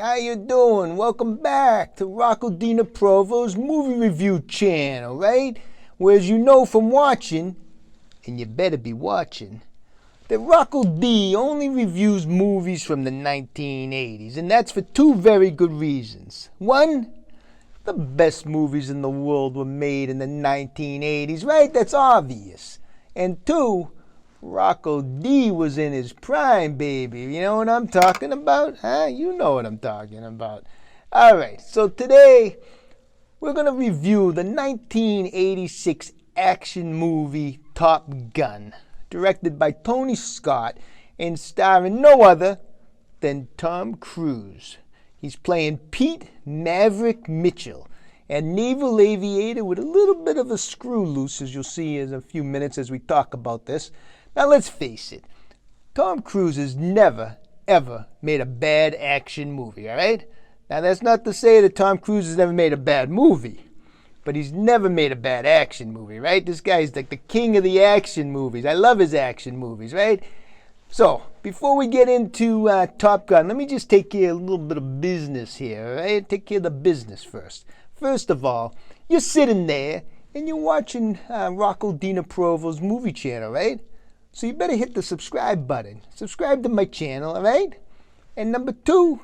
How you doing? Welcome back to Rocko Denaprovo's movie review channel, right? Where, as you know from watching, and you better be watching, that Rocko D only reviews movies from the 1980s, and that's for two very good reasons. One, the best movies in the world were made in the 1980s, right? That's obvious. And two, Rocko D was in his prime, baby. You know what I'm talking about? Huh? You know what I'm talking about. All right, so today we're going to review the 1986 action movie Top Gun, directed by Tony Scott and starring no other than Tom Cruise. He's playing Pete Maverick Mitchell, a naval aviator with a little bit of a screw loose, as you'll see in a few minutes as we talk about this. Now, let's face it, Tom Cruise has never, ever made a bad action movie, all right? Now, that's not to say that Tom Cruise has never made a bad movie, but he's never made a bad action movie, right? This guy's like the king of the action movies. I love his action movies, right? So, before we get into Top Gun, let me just take care of a little bit of business here, all right? Take care of the business first. First of all, you're sitting there and you're watching Rocko Denaprovo's movie channel, right? So you better hit the subscribe button. Subscribe to my channel, all right? And number two,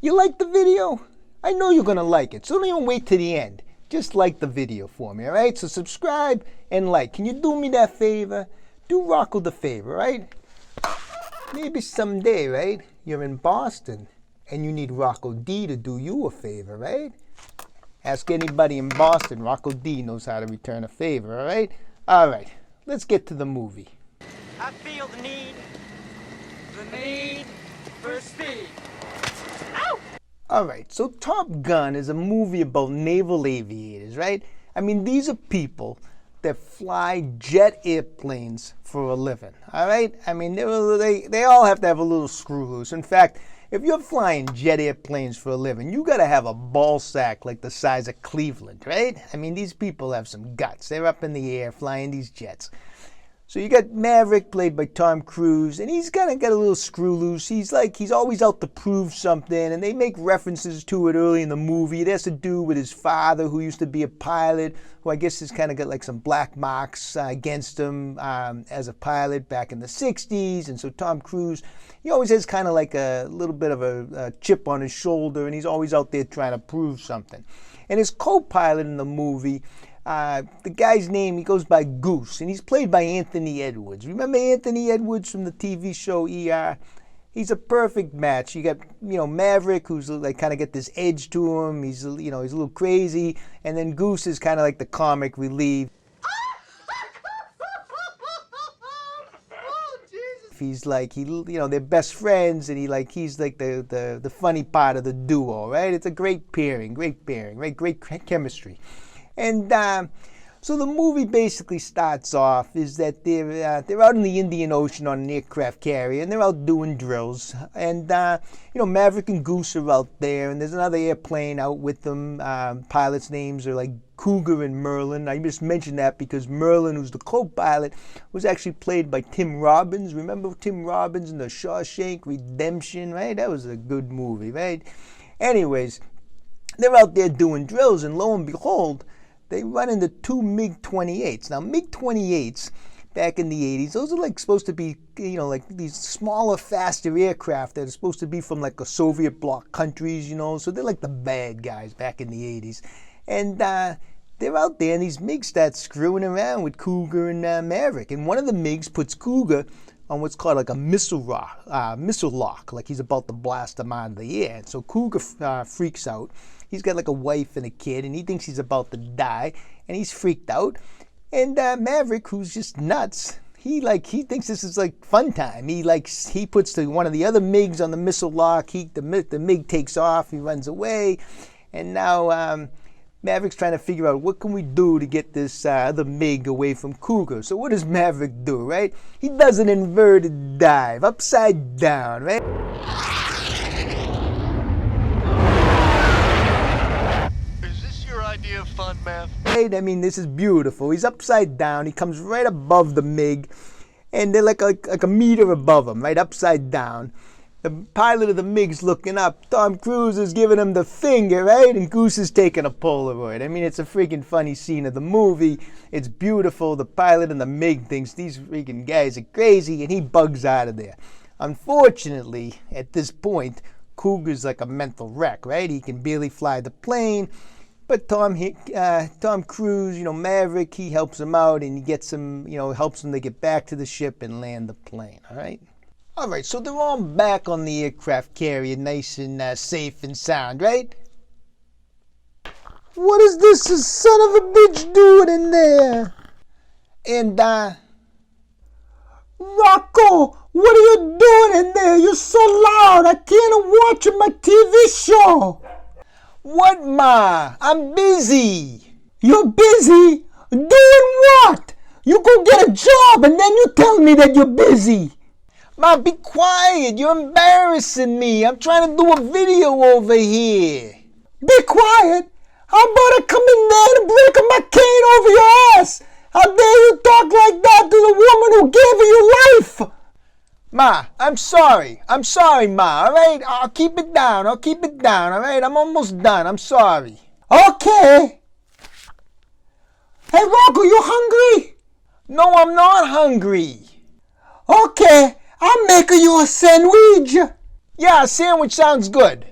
you like the video? I know you're going to like it, so don't even wait to the end. Just like the video for me, all right? So subscribe and like. Can you do me that favor? Do Rocko the favor, right? Maybe someday, right? You're in Boston and you need Rocko D to do you a favor, right? Ask anybody in Boston. Rocko D knows how to return a favor, all right? All right, let's get to the movie. I feel the need for speed. Ow! All right, so Top Gun is a movie about naval aviators, right? I mean, these are people that fly jet airplanes for a living, all right? I mean, they all have to have a little screw loose. In fact, if you're flying jet airplanes for a living, you got to have a ball sack like the size of Cleveland, right? I mean, these people have some guts. They're up in the air flying these jets. So you got Maverick, played by Tom Cruise, and he's kind of got a little screw loose. He's always out to prove something, and they make references to it early in the movie. It has to do with his father, who used to be a pilot, who I guess has kind of got like some black marks against him as a pilot back in the 60s. And so Tom Cruise, he always has kind of like a little bit of a chip on his shoulder, and he's always out there trying to prove something. And his co-pilot in the movie, the guy's name, he goes by Goose, and he's played by Anthony Edwards. Remember Anthony Edwards from the TV show ER? He's a perfect match. You got, Maverick, who's like kind of got this edge to him. He's, he's a little crazy, and then Goose is kind of like the comic relief. He's like, they're best friends, and he's like the funny part of the duo, right? It's a great pairing, right? Great chemistry. And so the movie basically starts off is that they're out in the Indian Ocean on an aircraft carrier, and they're out doing drills. And Maverick and Goose are out there, and there's another airplane out with them. Pilots' names are like Cougar and Merlin. I just mentioned that because Merlin, who's the co-pilot, was actually played by Tim Robbins. Remember Tim Robbins in the Shawshank Redemption, right? That was a good movie, right? Anyways, they're out there doing drills, and lo and behold, they run into two MiG-28s. Now, MiG-28s, back in the 80s, those are like supposed to be, like these smaller, faster aircraft that are supposed to be from like a Soviet bloc countries, so they're like the bad guys back in the 80s. And they're out there, and these MiGs start screwing around with Cougar and Maverick. And one of the MiGs puts Cougar on what's called like a missile lock, like he's about to blast them out of the air. And so Cougar freaks out. He's got like a wife and a kid, and he thinks he's about to die, and he's freaked out. And Maverick, who's just nuts, he thinks this is like fun time. He puts one of the other MiGs on the missile lock. The MiG takes off. He runs away, and now Maverick's trying to figure out what can we do to get this other MiG away from Cougar. So what does Maverick do, right? He does an inverted dive, upside down, right? Idea of fun, man. Right? I mean, this is beautiful. He's upside down. He comes right above the MiG, and they're like a meter above him, right upside down. the pilot of the MiG's looking up. Tom Cruise is giving him the finger, right? And Goose is taking a Polaroid. I mean, it's a freaking funny scene of the movie. It's beautiful. The pilot and the MiG thinks these freaking guys are crazy, and he bugs out of there. Unfortunately, at this point, Cougar's like a mental wreck, right? He can barely fly the plane. But Tom Cruise, Maverick, he helps him out, and he gets him, helps him to get back to the ship and land the plane, all right? All right, so they're all back on the aircraft carrier, nice and safe and sound, right? What is this son of a bitch doing in there? And, Rocko, what are you doing in there? You're so loud, I can't watch my TV show. What, Ma? I'm busy. You're busy? Doing what? You go get a job and then you tell me that you're busy. Ma, be quiet. You're embarrassing me. I'm trying to do a video over here. Be quiet? How about I come in there and break my cane over your ass? How dare you talk like that to the woman who gave you life? Ma, I'm sorry. I'm sorry, Ma, all right? I'll keep it down. All right? I'm almost done. I'm sorry. Okay. Hey, Rocko, you hungry? No, I'm not hungry. Okay, I'll make you a sandwich. Yeah, a sandwich sounds good.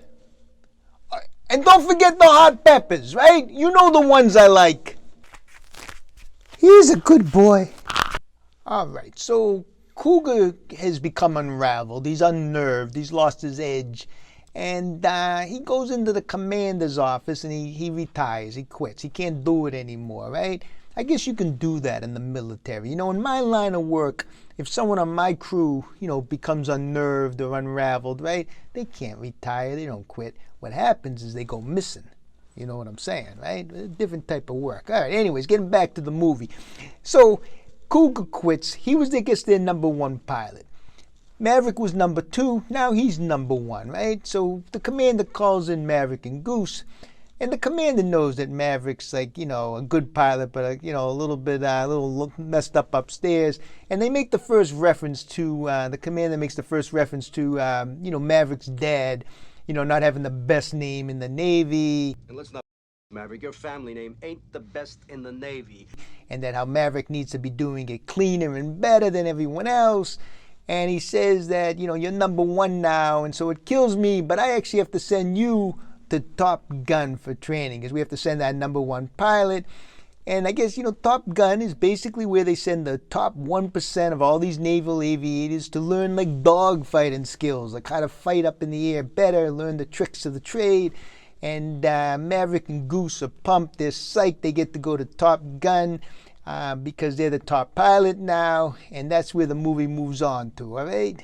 And don't forget the hot peppers, right? You know the ones I like. He's a good boy. All right, so Cougar has become unraveled. He's unnerved. He's lost his edge. And he goes into the commander's office and he retires. He quits. He can't do it anymore, right? I guess you can do that in the military. In my line of work, if someone on my crew, becomes unnerved or unraveled, right? They can't retire. They don't quit. What happens is they go missing. You know what I'm saying, right? A different type of work. All right, anyways, getting back to the movie. So Cougar quits. He was, I guess, their number one pilot. Maverick was number two. Now he's number one, right? So the commander calls in Maverick and Goose. And the commander knows that Maverick's like, a good pilot, but, a little bit, a little messed up upstairs. And they make the first reference to, the commander makes the first reference to, Maverick's dad, not having the best name in the Navy. And let's not, Maverick, your family name ain't the best in the Navy. And that how Maverick needs to be doing it cleaner and better than everyone else. And he says that, you're number one now, and so it kills me, but I actually have to send you to Top Gun for training, because we have to send that number one pilot. And I guess, Top Gun is basically where they send the top 1% of all these naval aviators to learn like dogfighting skills, like how to fight up in the air better, learn the tricks of the trade. And Maverick and Goose are pumped. They're psyched. They get to go to Top Gun because they're the top pilot now. And that's where the movie moves on to, all right?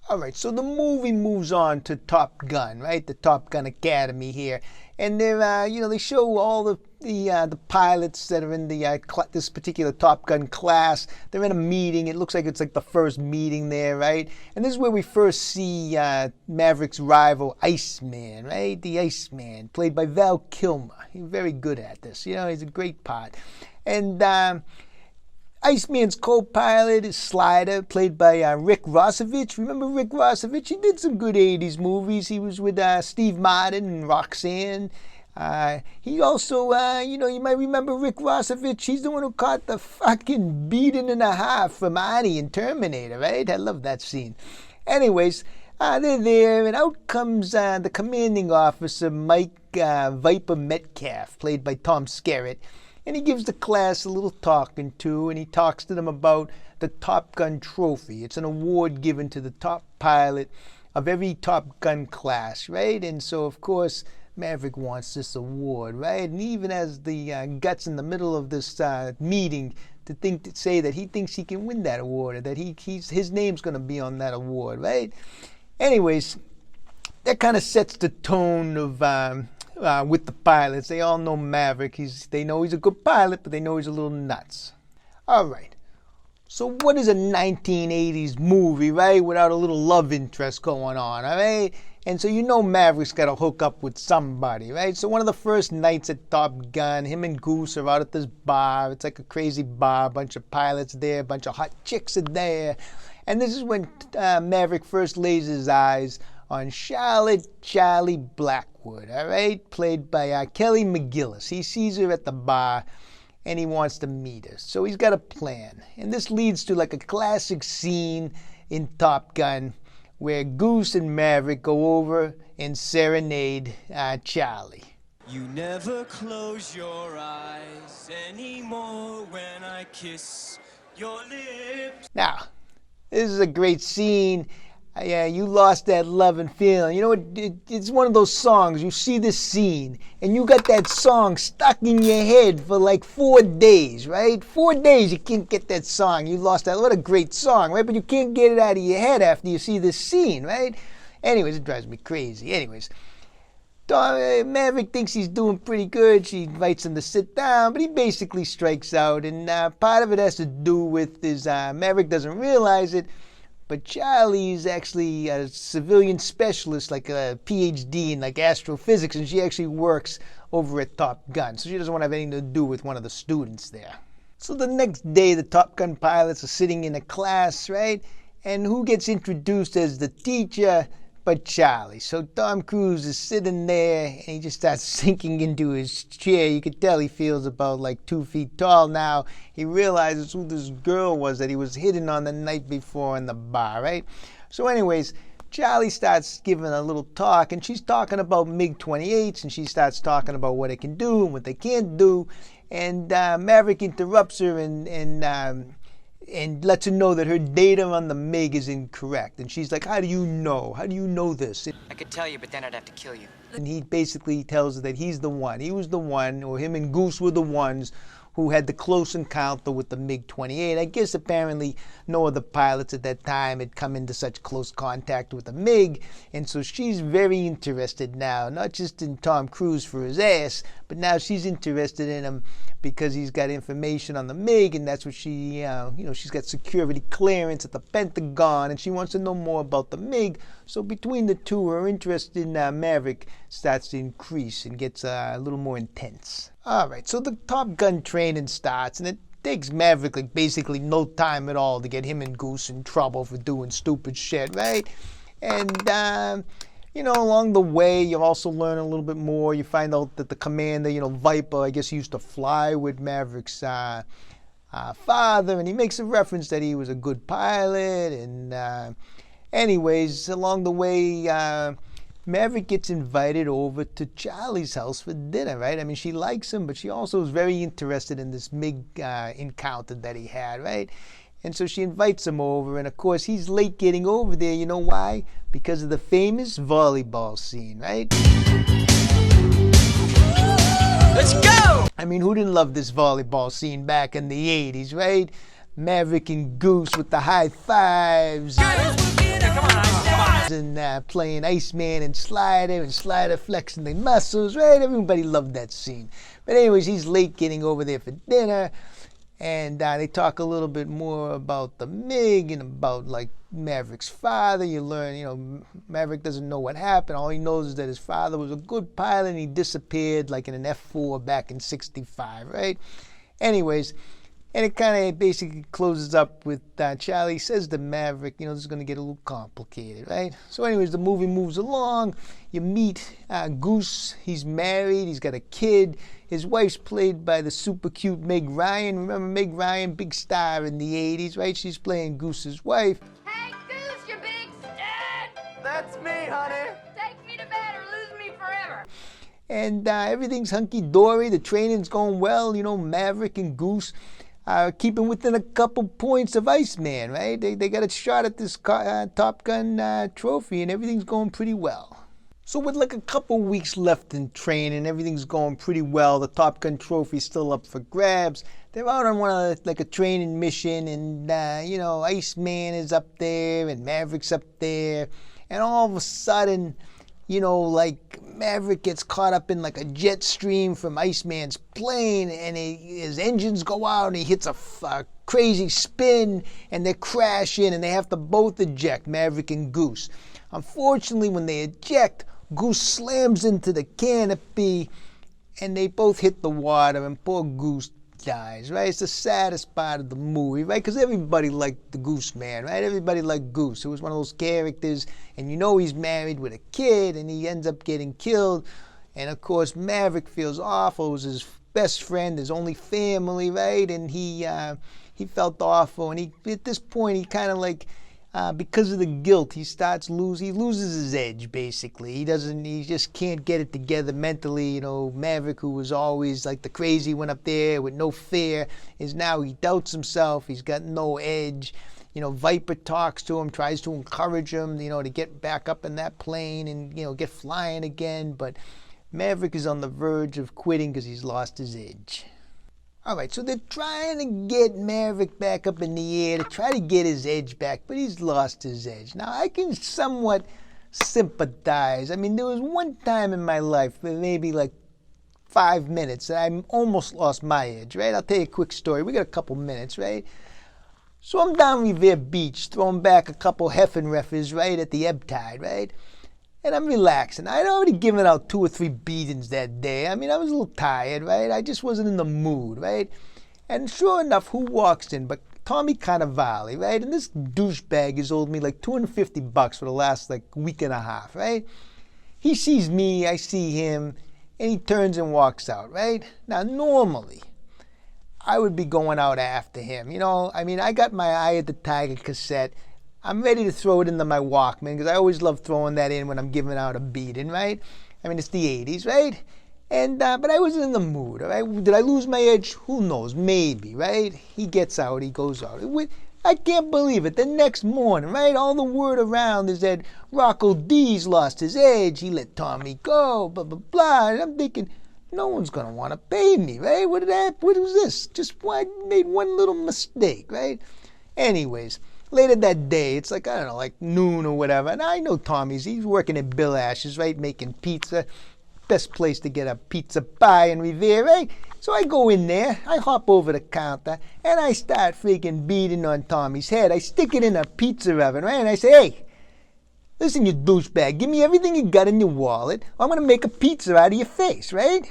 All right, so the movie moves on to Top Gun, right? The Top Gun Academy here. And they're, they show all the pilots that are in the this particular Top Gun class. They're in a meeting. It looks like it's like the first meeting there, right? And this is where we first see Maverick's rival, Iceman, right? The Iceman, played by Val Kilmer. He's very good at this. He's a great part. And Iceman's co-pilot is Slider, played by Rick Rossovich. Remember Rick Rossovich? He did some good 80s movies. He was with Steve Martin and Roxanne. He also, you might remember Rick Rossovich. He's the one who caught the fucking beating and a half from Arnie in Terminator, right? I love that scene. Anyways, they're there, and out comes the commanding officer, Mike Viper Metcalf, played by Tom Skerritt. And he gives the class a little talking to, and he talks to them about the Top Gun trophy. It's an award given to the top pilot of every Top Gun class, right? And so, of course, Maverick wants this award, right? And he even has the guts in the middle of this meeting to say that he thinks he can win that award, or that his name's going to be on that award, right? Anyways, that kind of sets the tone of with the pilots. They all know Maverick. They know he's a good pilot, but they know he's a little nuts. All right. So what is a 1980s movie, right, without a little love interest going on, all right? And so Maverick's got to hook up with somebody, right? So one of the first nights at Top Gun, him and Goose are out at this bar. It's like a crazy bar, a bunch of pilots there, a bunch of hot chicks are there. And this is when Maverick first lays his eyes on Charlotte Charlie Blackwood, all right, played by Kelly McGillis. He sees her at the bar, and he wants to meet her. So he's got a plan. And this leads to like a classic scene in Top Gun where Goose and Maverick go over and serenade Charlie. You never close your eyes anymore when I kiss your lips. Now, this is a great scene. Yeah, you lost that love and feeling. You know what? It's one of those songs. You see this scene, and you got that song stuck in your head for like 4 days, right? 4 days you can't get that song. You lost that. What a great song, right? But you can't get it out of your head after you see this scene, right? Anyways, it drives me crazy. Anyways, Maverick thinks he's doing pretty good. She invites him to sit down, but he basically strikes out. And part of it has to do with his Maverick doesn't realize it, but Charlie is actually a civilian specialist, like a PhD in like astrophysics, and she actually works over at Top Gun. So she doesn't want to have anything to do with one of the students there. So the next day, the Top Gun pilots are sitting in a class, right? And who gets introduced as the teacher but Charlie? So Tom Cruise is sitting there, and he just starts sinking into his chair. You could tell he feels about like 2 feet tall now. He realizes who this girl was that he was hitting on the night before in the bar, right? So anyways, Charlie starts giving a little talk, and she's talking about MiG-28s, and she starts talking about what it can do and what they can't do. And Maverick interrupts her and lets her know that her data on the MiG is incorrect. And she's like, how do you know? How do you know this? I could tell you, but then I'd have to kill you. And he basically tells her that he's the one. He was the one, or him and Goose were the ones who had the close encounter with the MiG-28. I guess apparently no other pilots at that time had come into such close contact with the MiG. And so she's very interested now, not just in Tom Cruise for his ass, but now she's interested in him because he's got information on the MiG, and that's what she, she's got security clearance at the Pentagon, and she wants to know more about the MiG. So between the two, her interest in Maverick starts to increase and gets a little more intense. All right, so the Top Gun training starts, and it takes Maverick like basically no time at all to get him and Goose in trouble for doing stupid shit, right? And along the way, you also learn a little bit more. You find out that the commander, Viper, I guess he used to fly with Maverick's father, and he makes a reference that he was a good pilot. And anyways, along the way, Maverick gets invited over to Charlie's house for dinner, right? I mean, she likes him, but she also is very interested in this MiG encounter that he had, right? And so she invites him over, and of course, he's late getting over there. You know why? Because of the famous volleyball scene, right? Let's go! I mean, who didn't love this volleyball scene back in the 80s, right? Maverick and Goose with the high fives. And playing Iceman and Slider flexing their muscles, right? Everybody loved that scene. But anyways, he's late getting over there for dinner, and they talk a little bit more about the MiG and about like Maverick's father. You learn, Maverick doesn't know what happened. All he knows is that his father was a good pilot and he disappeared like in an F-4 back in '65, right? Anyways, and it kind of basically closes up with Charlie says to Maverick, this is going to get a little complicated, right? So anyways, the movie moves along. You meet Goose. He's married. He's got a kid. His wife's played by the super cute Meg Ryan. Remember Meg Ryan, big star in the 80s, right? She's playing Goose's wife. Hey, Goose, you big stud! That's me, honey. Take me to bed or lose me forever. And everything's hunky-dory. The training's going well. Maverick and Goose keeping within a couple points of Iceman, right? They got a shot at this Top Gun trophy, and everything's going pretty well. So with like a couple weeks left in training, everything's going pretty well. The Top Gun trophy's still up for grabs. They're out on a training mission, and Iceman is up there, and Maverick's up there, and all of a sudden, Maverick gets caught up in like a jet stream from Iceman's plane, and his engines go out, and he hits a crazy spin, and they're crashing, and they have to both eject, Maverick and Goose. Unfortunately, when they eject, Goose slams into the canopy, and they both hit the water, and poor Goose, dies, right? It's the saddest part of the movie, right? Because everybody liked the Goose Man, right? Everybody liked Goose. It was one of those characters, and you know he's married with a kid, and he ends up getting killed. And of course, Maverick feels awful. It was his best friend, his only family, right? And he felt awful. And at this point, he kind of like, because of the guilt, he loses his edge, basically. He just can't get it together mentally. You know, Maverick, who was always like the crazy one up there with no fear, he doubts himself. He's got no edge. You know, Viper talks to him, tries to encourage him, you know, to get back up in that plane and, you know, get flying again. But Maverick is on the verge of quitting because he's lost his edge. All right, so they're trying to get Maverick back up in the air to try to get his edge back, but he's lost his edge. Now, I can somewhat sympathize. I mean, there was one time in my life, maybe like 5 minutes, that I almost lost my edge, right? I'll tell you a quick story. We got a couple minutes, right? So I'm down Revere Beach, throwing back a couple Heffenreffers, right, at the ebb tide, right? And I'm relaxing. I'd already given out 2 or 3 beatings that day. I mean, I was a little tired, right? I just wasn't in the mood, right? And sure enough, who walks in but Tommy Cannavale, right? And this douchebag has owed me like $250 for the last like week and a half, right? He sees me, I see him, and he turns and walks out, right? Now, normally, I would be going out after him. You know, I mean, I got my Eye of the Tiger cassette. I'm ready to throw it into my Walkman because I always love throwing that in when I'm giving out a beating, right? I mean, it's the 80s, right? And but I wasn't in the mood, all right? Did I lose my edge? Who knows? Maybe, right? He gets out, he goes out. I can't believe it. The next morning, right? All the word around is that Rocko D's lost his edge. He let Tommy go, blah, blah, blah. And I'm thinking, no one's going to want to pay me, right? What was this? I made one little mistake, right? Anyways. Later that day, it's like, I don't know, like noon or whatever. And I know he's working at Bill Ash's, right, making pizza. Best place to get a pizza pie in Revere, right? So I go in there, I hop over the counter, and I start freaking beating on Tommy's head. I stick it in a pizza oven, right? And I say, hey, listen, you douchebag, give me everything you got in your wallet, or I'm going to make a pizza out of your face, right?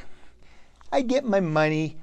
I get my money.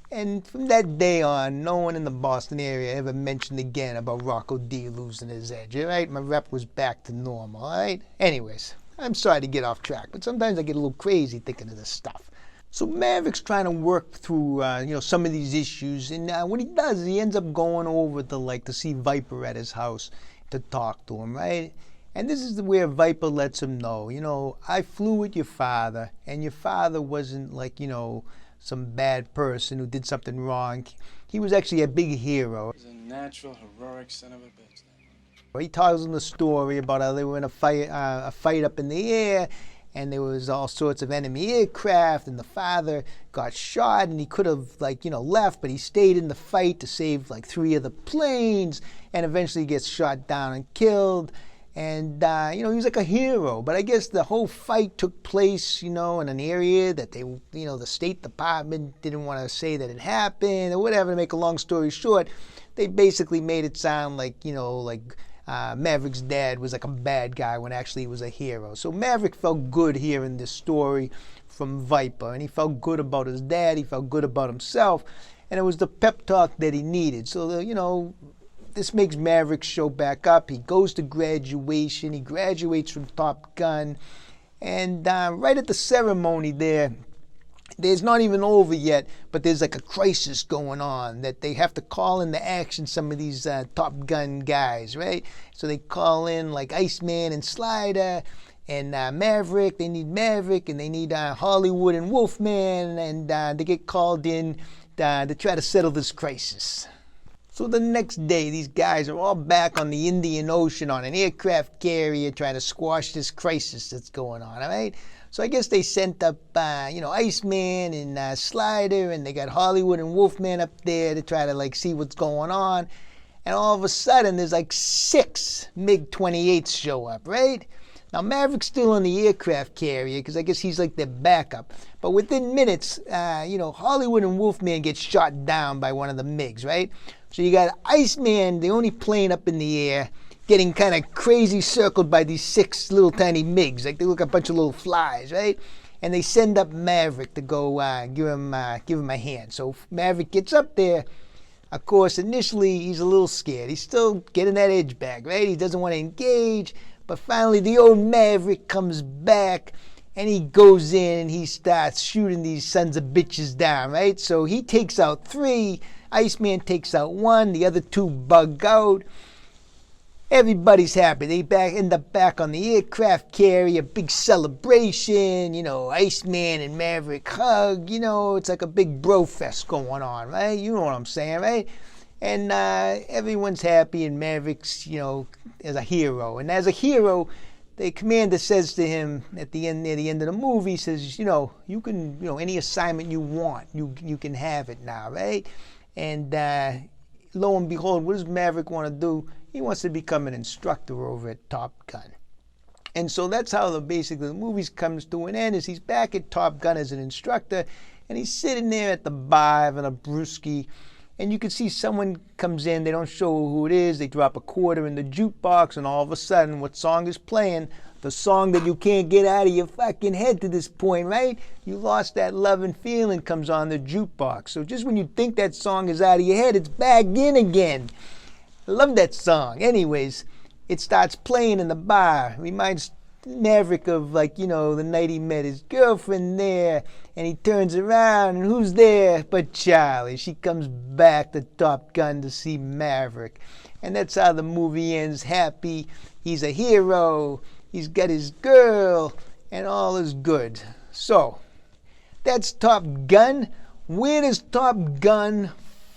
And from that day on, no one in the Boston area ever mentioned again about Rocko D losing his edge, all right? My rep was back to normal, all right? Anyways, I'm sorry to get off track, but sometimes I get a little crazy thinking of this stuff. So Maverick's trying to work through, some of these issues, and what he does, he ends up going over to see Viper at his house to talk to him, right? And this is where Viper lets him know, you know, I flew with your father, and your father wasn't like, you know, some bad person who did something wrong. He was actually a big hero. He's a natural, heroic son of a bitch. He tells them the story about how they were in a fight up in the air, and there was all sorts of enemy aircraft, and the father got shot, and he could have, left, but he stayed in the fight to save, 3 of the planes, and eventually gets shot down and killed. And, he was like a hero. But I guess the whole fight took place, in an area that they, the State Department didn't want to say that it happened or whatever. To make a long story short, they basically made it sound like, Maverick's dad was like a bad guy when actually he was a hero. So Maverick felt good hearing this story from Viper. And he felt good about his dad. He felt good about himself. And it was the pep talk that he needed. So, this makes Maverick show back up. He goes to graduation. He graduates from Top Gun. And right at the ceremony there's not even over yet, but there's like a crisis going on that they have to call into action some of these Top Gun guys, right? So they call in like Iceman and Slider and Maverick. They need Maverick, and they need Hollywood and Wolfman, and they get called in to try to settle this crisis. So the next day, these guys are all back on the Indian Ocean on an aircraft carrier trying to squash this crisis that's going on, all right? So I guess they sent up, Iceman and Slider, and they got Hollywood and Wolfman up there to try to, see what's going on. And all of a sudden, there's 6 MiG-28s show up, right? Now, Maverick's still on the aircraft carrier because I guess he's like their backup. But within minutes, Hollywood and Wolfman get shot down by one of the MiGs, right? So you got Iceman, the only plane up in the air, getting kind of crazy circled by these 6 little tiny MiGs. Like they look like a bunch of little flies, right? and they send up Maverick to go give him a hand. So Maverick gets up there. Of course, initially he's a little scared. He's still getting that edge back, right? He doesn't want to engage, but finally the old Maverick comes back, and he goes in and he starts shooting these sons of bitches down, right? So he takes out 3, Iceman takes out 1, the other 2 bug out. Everybody's happy. They end up back on the aircraft carrier, big celebration, Iceman and Maverick hug, it's like a big bro fest going on, right? You know what I'm saying, right? And everyone's happy, and Maverick's, as a hero. And as a hero, the commander says to him at the end, near the end of the movie, says, you can, any assignment you want, you can have it now, right? And lo and behold, what does Maverick want to do? He wants to become an instructor over at Top Gun. And so that's how basically the movie comes to an end, is he's back at Top Gun as an instructor, and he's sitting there at the bar having a brewski, and you can see someone comes in, they don't show who it is, they drop a quarter in the jukebox, and all of a sudden, what song is playing? The song that you can't get out of your fucking head to this point, right? You lost that love and feeling comes on the jukebox. So just when you think that song is out of your head, it's back in again. I love that song. Anyways, it starts playing in the bar. Reminds Maverick of, the night he met his girlfriend there, and he turns around, and who's there but Charlie? She comes back to Top Gun to see Maverick. And that's how the movie ends, happy. He's a hero. He's got his girl, and all is good. So, that's Top Gun. Where does Top Gun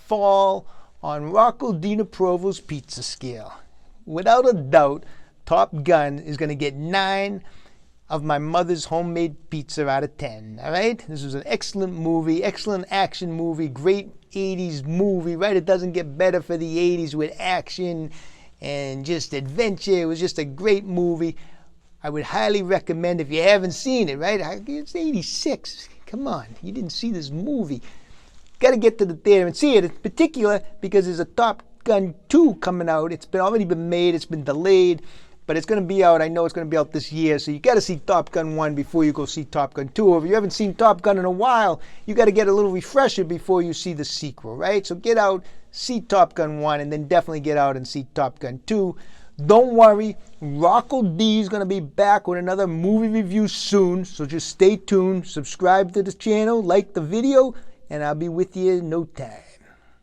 fall on Rocko Denaprovo's pizza scale? Without a doubt, Top Gun is going to get 9 of my mother's homemade pizza out of 10. All right? This was an excellent movie, excellent action movie, great 80s movie, right? It doesn't get better for the 80s with action and just adventure. It was just a great movie. I would highly recommend, if you haven't seen it, right? It's 86. Come on, you didn't see this movie. Got to get to the theater and see it, in particular because there's a Top Gun 2 coming out. It's already been made. It's been delayed, but it's going to be out. I know it's going to be out this year, so you got to see Top Gun 1 before you go see Top Gun 2. Or if you haven't seen Top Gun in a while, you got to get a little refresher before you see the sequel, right? So get out, see Top Gun 1, and then definitely get out and see Top Gun 2. Don't worry, Rocko D is going to be back with another movie review soon, so just stay tuned, subscribe to the channel, like the video, and I'll be with you in no time.